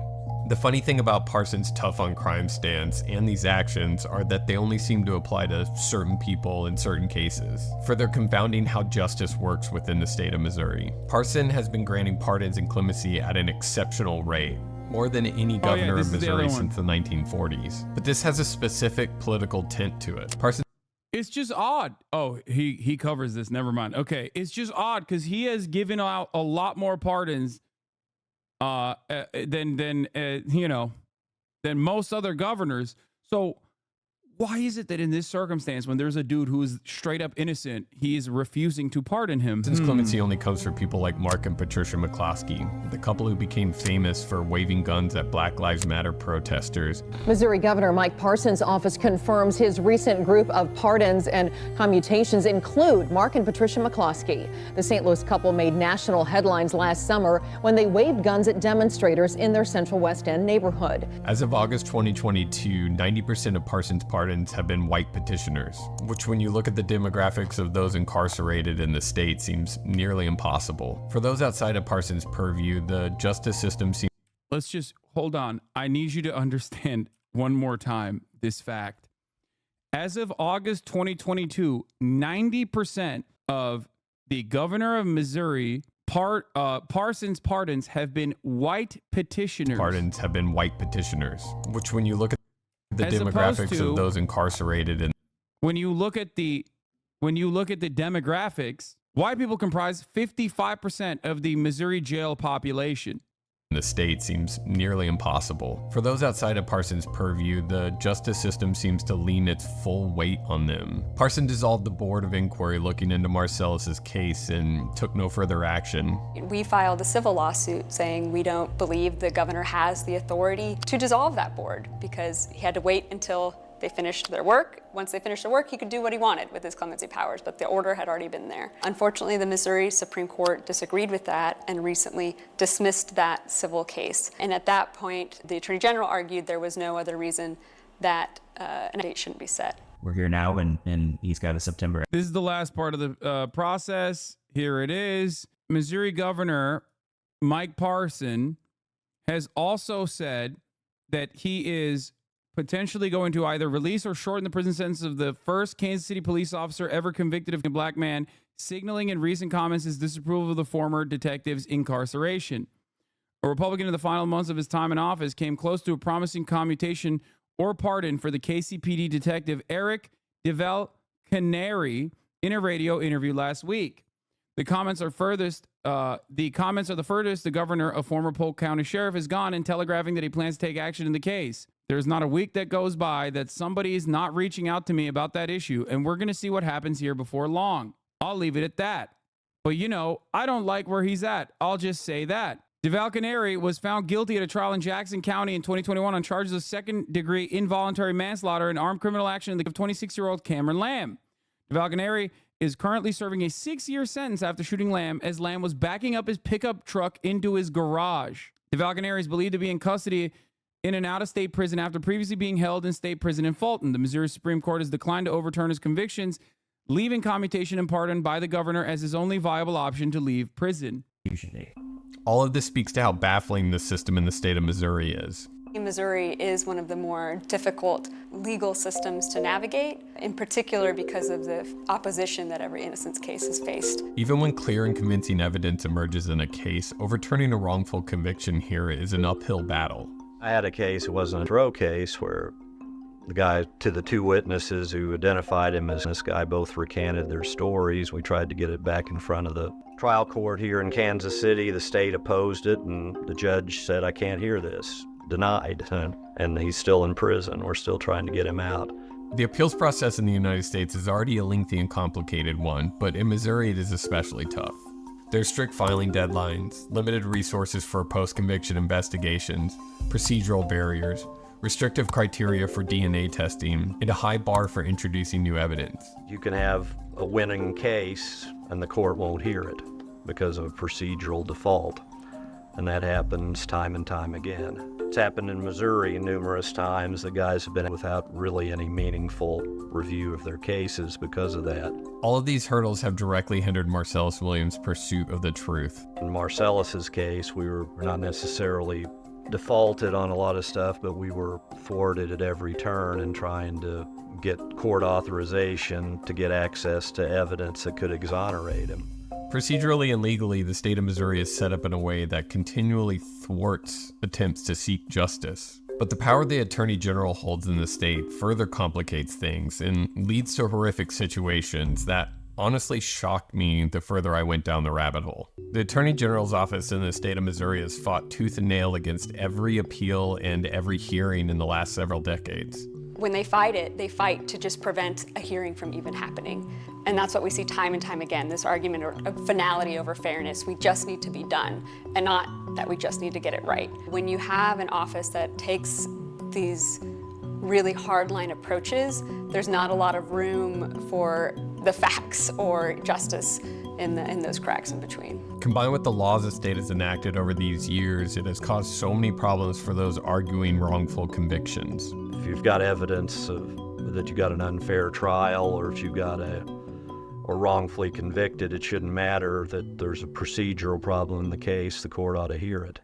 The funny thing about Parson's tough on crime stance and these actions are that they only seem to apply to certain people in certain cases, further confounding how justice works within the state of Missouri. Parson has been granting pardons and clemency at an exceptional rate, more than any governor of Missouri since the 1940s. But this has a specific political tint to it. Parson. It's just odd. Oh, he covers this. Never mind. Okay, it's just odd because he has given out a lot more pardons than most other governors. So why is it that in this circumstance, when there's a dude who is straight up innocent, he is refusing to pardon him? Since clemency only comes for people like Mark and Patricia McCloskey, the couple who became famous for waving guns at Black Lives Matter protesters. Missouri Governor Mike Parson's office confirms his recent group of pardons and commutations include Mark and Patricia McCloskey. The St. Louis couple made national headlines last summer when they waved guns at demonstrators in their Central West End neighborhood. As of August 2022, 90% of Parson's pardons have been white petitioners, which when you look at the demographics of those incarcerated in the state seems nearly impossible. For those outside of Parson's purview, the justice system seems... Let's just hold on. I need you to understand one more time this fact. As of August 2022, 90% of the governor of Missouri Parson's pardons have been white petitioners. Pardons have been white petitioners, which when you look at the demographics of those incarcerated and when you look at the demographics, white people comprise 55% of the Missouri jail population. The state seems nearly impossible. For those outside of Parson's purview, the justice system seems to lean its full weight on them. Parson dissolved the board of inquiry looking into Marcellus's case and took no further action. We filed a civil lawsuit saying we don't believe the governor has the authority to dissolve that board because he had to wait until they finished their work. Once they finished their work, he could do what he wanted with his clemency powers, but the order had already been there. Unfortunately, the Missouri Supreme Court disagreed with that and recently dismissed that civil case. And at that point, the Attorney General argued there was no other reason that an date shouldn't be set. We're here now, and he's got a September. This is the last part of the process. Here it is. Missouri Governor Mike Parson has also said that he is potentially going to either release or shorten the prison sentence of the first Kansas City police officer ever convicted of a black man, signaling in recent comments his disapproval of the former detective's incarceration. A Republican in the final months of his time in office came close to a promising commutation or pardon for the KCPD detective Eric DeVal Canary in a radio interview last week. The comments are the furthest the governor, a former Polk County sheriff, has gone in telegraphing that he plans to take action in the case. There's not a week that goes by that somebody is not reaching out to me about that issue, and we're going to see what happens here before long. I'll leave it at that. But I don't like where he's at. I'll just say that. DeVal Canary was found guilty at a trial in Jackson County in 2021 on charges of second-degree involuntary manslaughter and armed criminal action of 26-year-old Cameron Lamb. DeVal Canary is currently serving a 6-year sentence after shooting Lamb as Lamb was backing up his pickup truck into his garage. DeVal Canary is believed to be in custody in an out-of-state prison after previously being held in state prison in Fulton. The Missouri Supreme Court has declined to overturn his convictions, leaving commutation and pardon by the governor as his only viable option to leave prison. All of this speaks to how baffling the system in the state of Missouri is. Missouri is one of the more difficult legal systems to navigate, in particular because of the opposition that every innocence case has faced. Even when clear and convincing evidence emerges in a case, overturning a wrongful conviction here is an uphill battle. I had a case, it wasn't a throw case, where the guy, to the two witnesses who identified him as this guy, both recanted their stories. We tried to get it back in front of the trial court here in Kansas City. The state opposed it, and the judge said, I can't hear this. Denied, and he's still in prison. We're still trying to get him out. The appeals process in the United States is already a lengthy and complicated one, but in Missouri it is especially tough. There's strict filing deadlines, limited resources for post-conviction investigations, procedural barriers, restrictive criteria for DNA testing, and a high bar for introducing new evidence. You can have a winning case and the court won't hear it because of a procedural default, and that happens time and time again. It's happened in Missouri numerous times. The guys have been without really any meaningful review of their cases because of that. All of these hurdles have directly hindered Marcellus Williams' pursuit of the truth. In Marcellus's case, we were not necessarily defaulted on a lot of stuff, but we were thwarted at every turn in trying to get court authorization to get access to evidence that could exonerate him. Procedurally and legally, the state of Missouri is set up in a way that continually thwarts attempts to seek justice. But the power the Attorney General holds in the state further complicates things and leads to horrific situations that honestly shocked me the further I went down the rabbit hole. The Attorney General's office in the state of Missouri has fought tooth and nail against every appeal and every hearing in the last several decades. When they fight it, they fight to just prevent a hearing from even happening. And that's what we see time and time again, this argument of finality over fairness. We just need to be done, and not that we just need to get it right. When you have an office that takes these really hardline approaches, there's not a lot of room for the facts or justice in those cracks in between. Combined with the laws the state has enacted over these years, it has caused so many problems for those arguing wrongful convictions. If you've got evidence that you got an unfair trial, or if you got or wrongfully convicted, it shouldn't matter that there's a procedural problem in the case. The court ought to hear it.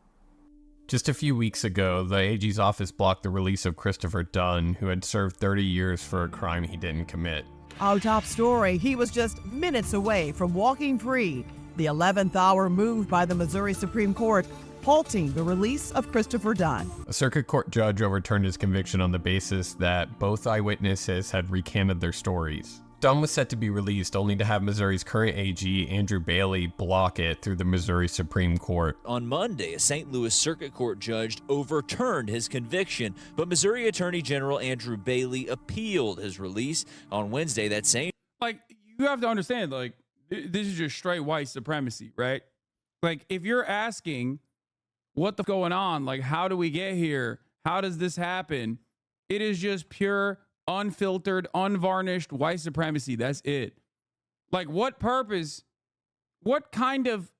Just a few weeks ago, the AG's office blocked the release of Christopher Dunn, who had served 30 years for a crime he didn't commit. Our top story, he was just minutes away from walking free. The 11th hour move by the Missouri Supreme Court, halting the release of Christopher Dunn. A circuit court judge overturned his conviction on the basis that both eyewitnesses had recanted their stories. Dunn was set to be released, only to have Missouri's current AG, Andrew Bailey, block it through the Missouri Supreme Court. On Monday, a St. Louis Circuit Court judge overturned his conviction, but Missouri Attorney General Andrew Bailey appealed his release. On Wednesday, that same... You have to understand, this is just straight white supremacy, right? If you're asking what's going on, how do we get here? How does this happen? It is just pure, unfiltered, unvarnished white supremacy. That's it. What purpose, what kind of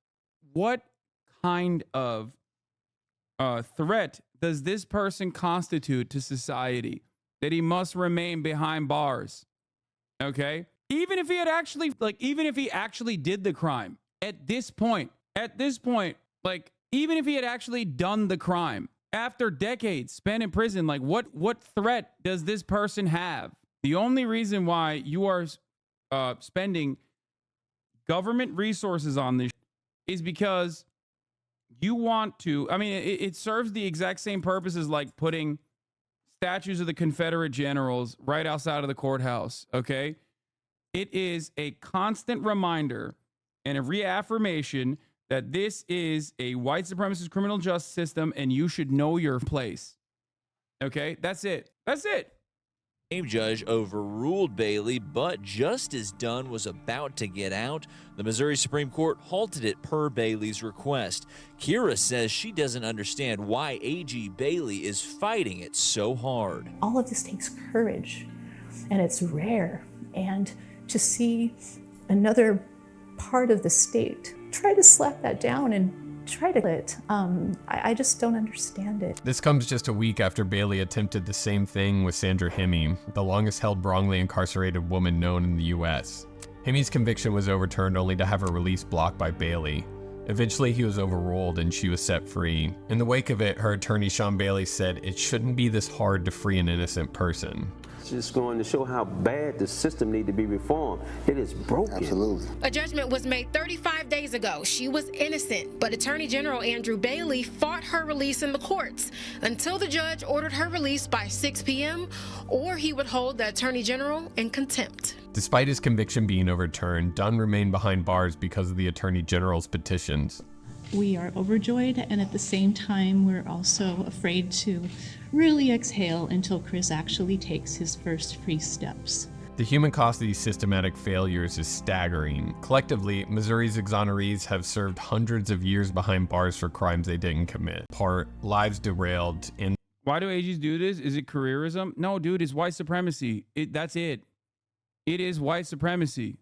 threat does this person constitute to society that he must remain behind bars? Okay? Even if he had actually, even if he actually did the crime at this point, even if he had actually done the crime, after decades spent in prison, what threat does this person have? The only reason why you are spending government resources on this is because you want to. I mean, it serves the exact same purpose as putting statues of the Confederate generals right outside of the courthouse. Okay, it is a constant reminder and a reaffirmation that this is a white supremacist criminal justice system and you should know your place. Okay, that's it. That's it. Same judge overruled Bailey, but just as Dunn was about to get out, the Missouri Supreme Court halted it per Bailey's request. Kira says she doesn't understand why AG Bailey is fighting it so hard. All of this takes courage, and it's rare. And to see another part of the state try to slap that down and try to it. I just don't understand it. This comes just a week after Bailey attempted the same thing with Sandra Hemme, the longest held wrongly incarcerated woman known in the US. Hemme's conviction was overturned only to have her release blocked by Bailey. Eventually he was overruled and she was set free. In the wake of it, her attorney Sean Bailey said it shouldn't be this hard to free an innocent person. It's just going to show how bad the system needs to be reformed. It is broken. Absolutely. A judgment was made 35 days ago. She was innocent, but Attorney General Andrew Bailey fought her release in the courts until the judge ordered her release by 6 p.m. or he would hold the Attorney General in contempt. Despite his conviction being overturned, Dunn remained behind bars because of the Attorney General's petitions. We are overjoyed, and at the same time, we're also afraid to really exhale until Chris actually takes his first free steps. The human cost of these systematic failures is staggering. Collectively, Missouri's exonerees have served hundreds of years behind bars for crimes they didn't commit. Lives derailed. Why do AGs do this? Is it careerism? No, dude, it's white supremacy. That's it. It is white supremacy.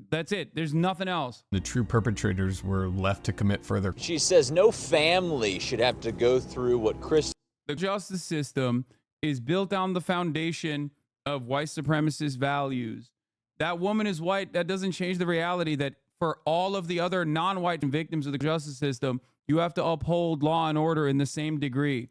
That's it. There's nothing else. The true perpetrators were left to commit further. She says no family should have to go through what Chris... The justice system is built on the foundation of white supremacist values. That woman is white. That doesn't change the reality that for all of the other non-white victims of the justice system, you have to uphold law and order in the same degree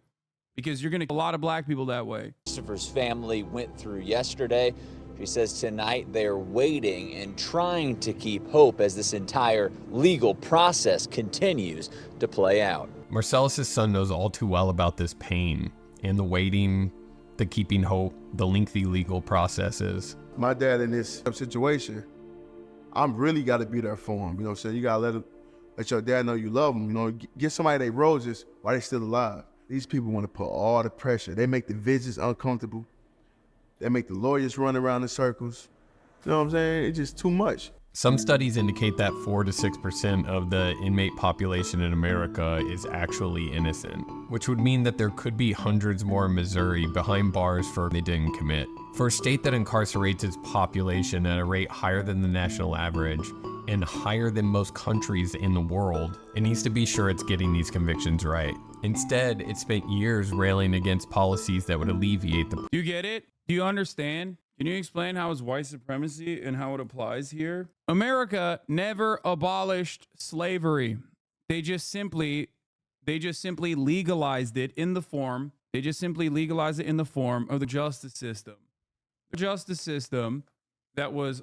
because you're going to get a lot of black people that way. Christopher's family went through yesterday. She says tonight they're waiting and trying to keep hope as this entire legal process continues to play out. Marcellus' son knows all too well about this pain and the waiting, the keeping hope, the lengthy legal processes. My dad in this situation, I'm really got to be there for him. You know what I'm saying? You got to let your dad know you love him. You know, get somebody their roses while they still alive. These people want to put all the pressure. They make the visits uncomfortable. They make the lawyers run around in circles. You know what I'm saying? It's just too much. Some studies indicate that 4 to 6% of the inmate population in America is actually innocent, which would mean that there could be hundreds more in Missouri behind bars for they didn't commit. For a state that incarcerates its population at a rate higher than the national average and higher than most countries in the world, it needs to be sure it's getting these convictions right. Instead, it spent years railing against policies that would alleviate the... Do you get it? Do you understand? Can you explain how it's white supremacy and how it applies here? America never abolished slavery. They just simply legalized it in the form. They just simply legalized it in the form of the justice system. The justice system that was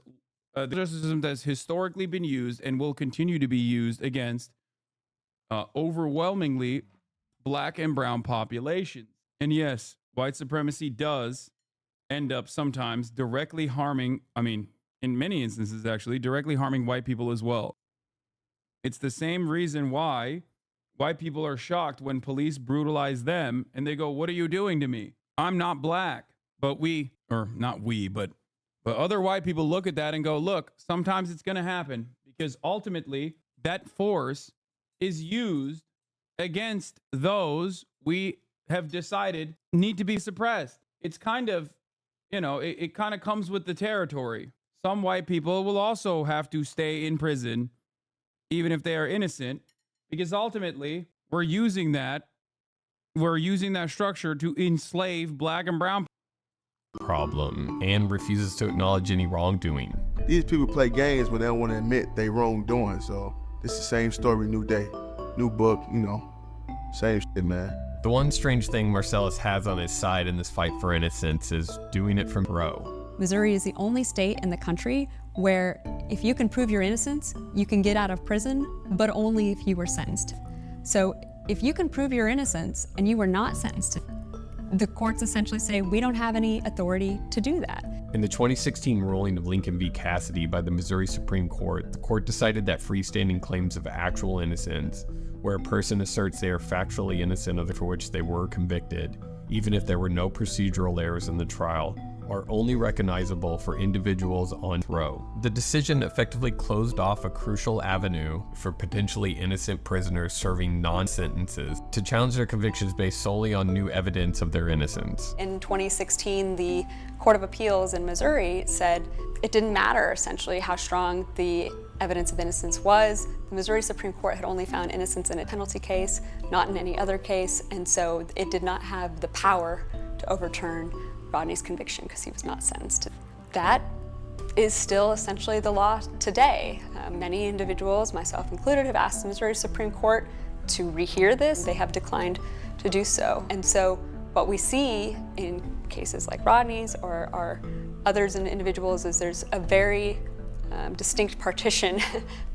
the justice system that's historically been used and will continue to be used against overwhelmingly black and brown populations. And yes, white supremacy does end up sometimes directly harming, in many instances actually, directly harming white people as well. It's the same reason why white people are shocked when police brutalize them and they go, "What are you doing to me? I'm not black." But but other white people look at that and go, "Look, sometimes it's going to happen," because ultimately that force is used against those we have decided need to be suppressed. It's kind of, it kind of comes with the territory. Some white people will also have to stay in prison, even if they are innocent, because ultimately we're using that structure to enslave black and brown problem and refuses to acknowledge any wrongdoing. These people play games when they don't want to admit they wrongdoing. So it's the same story, new day, new book, same shit, man. The one strange thing Marcellus has on his side in this fight for innocence is doing it from pro. Missouri is the only state in the country where if you can prove your innocence, you can get out of prison, but only if you were sentenced. So if you can prove your innocence and you were not sentenced, the courts essentially say we don't have any authority to do that. In the 2016 ruling of Lincoln v. Cassidy by the Missouri Supreme Court, the court decided that freestanding claims of actual innocence, where a person asserts they are factually innocent of for which they were convicted, even if there were no procedural errors in the trial, are only recognizable for individuals on row. The decision effectively closed off a crucial avenue for potentially innocent prisoners serving non-sentences to challenge their convictions based solely on new evidence of their innocence. In 2016, the Court of Appeals in Missouri said it didn't matter, essentially, how strong the evidence of innocence was. The Missouri Supreme Court had only found innocence in a penalty case, not in any other case, and so it did not have the power to overturn Rodney's conviction because he was not sentenced. That is still essentially the law today. Many individuals, myself included, have asked the Missouri Supreme Court to rehear this. They have declined to do so. And so what we see in cases like Rodney's or others in individuals is there's a very distinct partition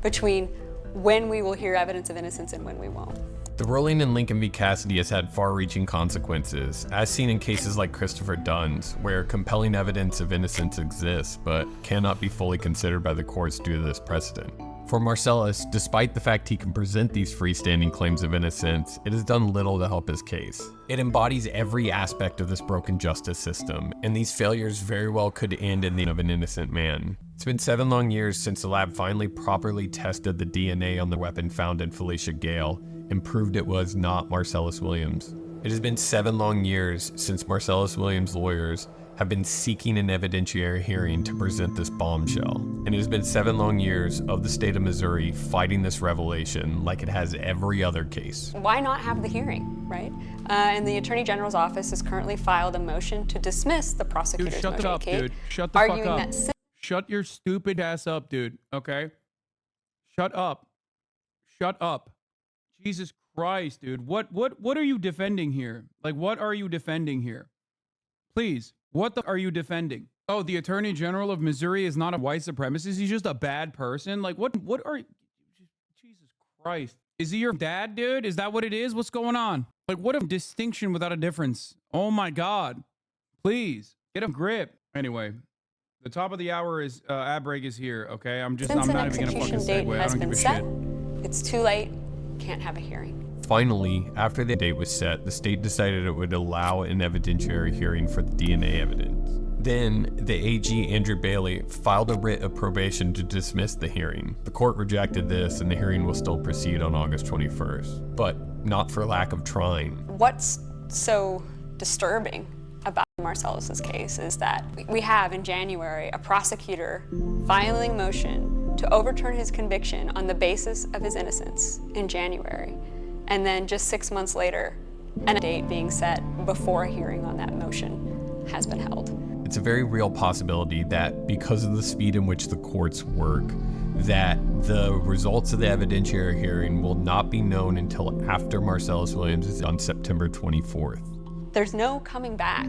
between when we will hear evidence of innocence and when we won't. The ruling in Lincoln v. Cassidy has had far-reaching consequences, as seen in cases like Christopher Dunn's, where compelling evidence of innocence exists but cannot be fully considered by the courts due to this precedent. For Marcellus, despite the fact he can present these freestanding claims of innocence, it has done little to help his case. It embodies every aspect of this broken justice system, and these failures very well could end in the end of an innocent man. It's been 7 long years since the lab finally properly tested the DNA on the weapon found in Felicia Gale and proved it was not Marcellus Williams. It has been 7 long years since Marcellus Williams' lawyers have been seeking an evidentiary hearing to present this bombshell. And it has been 7 long years of the state of Missouri fighting this revelation like it has every other case. Why not have the hearing, right? And the Attorney General's office has currently filed a motion to dismiss the prosecutor's Dude, shut motion it up, vacate, dude. Shut the fuck arguing up. that Shut your stupid ass up, dude. Okay? Shut up. Shut up. Jesus Christ, dude. What are you defending here? Like, what are you defending here? Please, what are you defending? Oh, the Attorney General of Missouri is not a white supremacist. He's just a bad person. Like, what are you? Jesus Christ. Is he your dad, dude? Is that what it is? What's going on? Like, what a distinction without a difference. Oh my God. Please, get a grip. Anyway, the top of the hour is, ad break is here, okay? I'm not even gonna fucking segue. I don't give a shit. It's too late, can't have a hearing. Finally, after the date was set, the state decided it would allow an evidentiary hearing for the DNA evidence. Then, the AG, Andrew Bailey, filed a writ of probation to dismiss the hearing. The court rejected this, and the hearing will still proceed on August 21st, but not for lack of trying. What's so disturbing about Marcellus's case is that we have in January a prosecutor filing a motion to overturn his conviction on the basis of his innocence in January. And then just 6 months later, and a date being set before a hearing on that motion has been held. It's a very real possibility that because of the speed in which the courts work, that the results of the evidentiary hearing will not be known until after Marcellus Williams is on September 24th. There's no coming back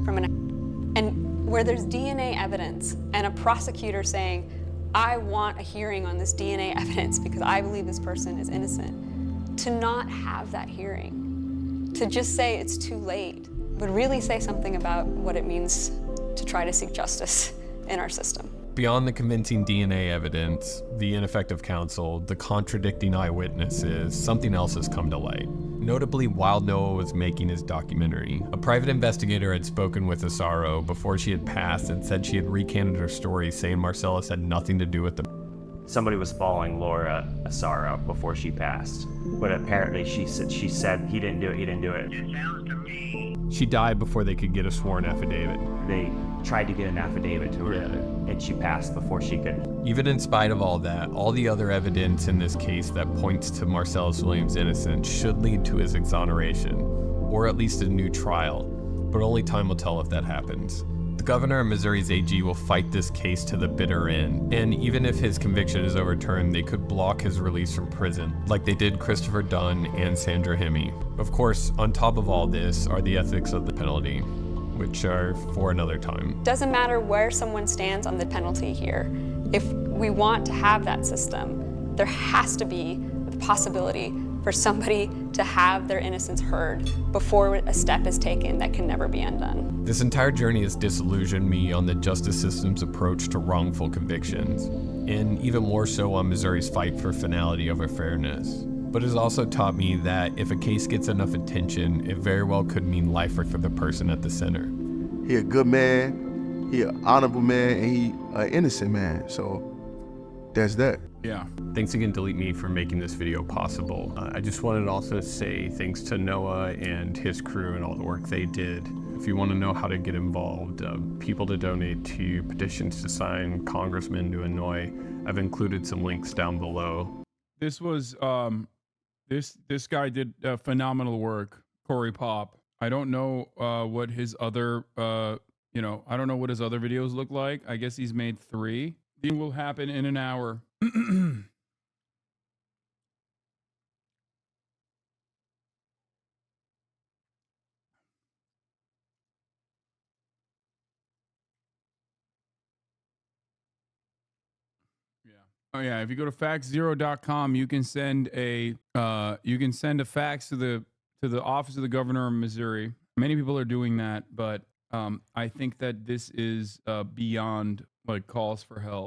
from and where there's DNA evidence and a prosecutor saying, I want a hearing on this DNA evidence because I believe this person is innocent, to not have that hearing, to just say it's too late, would really say something about what it means to try to seek justice in our system. Beyond the convincing DNA evidence, the ineffective counsel, the contradicting eyewitnesses, something else has come to light. Notably, while Noah was making his documentary, a private investigator had spoken with Asaro before she had passed and said she had recanted her story, saying Marcellus had nothing to do with the... Somebody was following Laura Asaro before she passed, but apparently she said he didn't do it. She died before they could get a sworn affidavit. They tried to get an affidavit to her, and she passed before she could. Even in spite of all that, all the other evidence in this case that points to Marcellus Williams' innocence should lead to his exoneration, or at least a new trial, but only time will tell if that happens. The governor of Missouri's AG will fight this case to the bitter end, and even if his conviction is overturned, they could block his release from prison, like they did Christopher Dunn and Sandra Hemme. Of course, on top of all this are the ethics of the penalty, which are for another time. Doesn't matter where someone stands on the penalty here. If we want to have that system, there has to be the possibility for somebody to have their innocence heard before a step is taken that can never be undone. This entire journey has disillusioned me on the justice system's approach to wrongful convictions, and even more so on Missouri's fight for finality over fairness. But it has also taught me that if a case gets enough attention, it very well could mean life for the person at the center. he a good man, he an honorable man, and he an innocent man. So that's that. Yeah. Thanks again, Delete Me, for making this video possible. I just wanted to also say thanks to Noah and his crew and all the work they did. If you want to know how to get involved, people to donate to, petitions to sign, congressmen to annoy, I've included some links down below. This was this guy did phenomenal work, Corey Pop. I don't know what his other I don't know what his other videos look like. I guess he's made 3. It will happen in an hour. Oh yeah, if you go to factzero.com, you can send a fax to the office of the governor of Missouri. Many people are doing that, but I think that this is beyond like calls for help.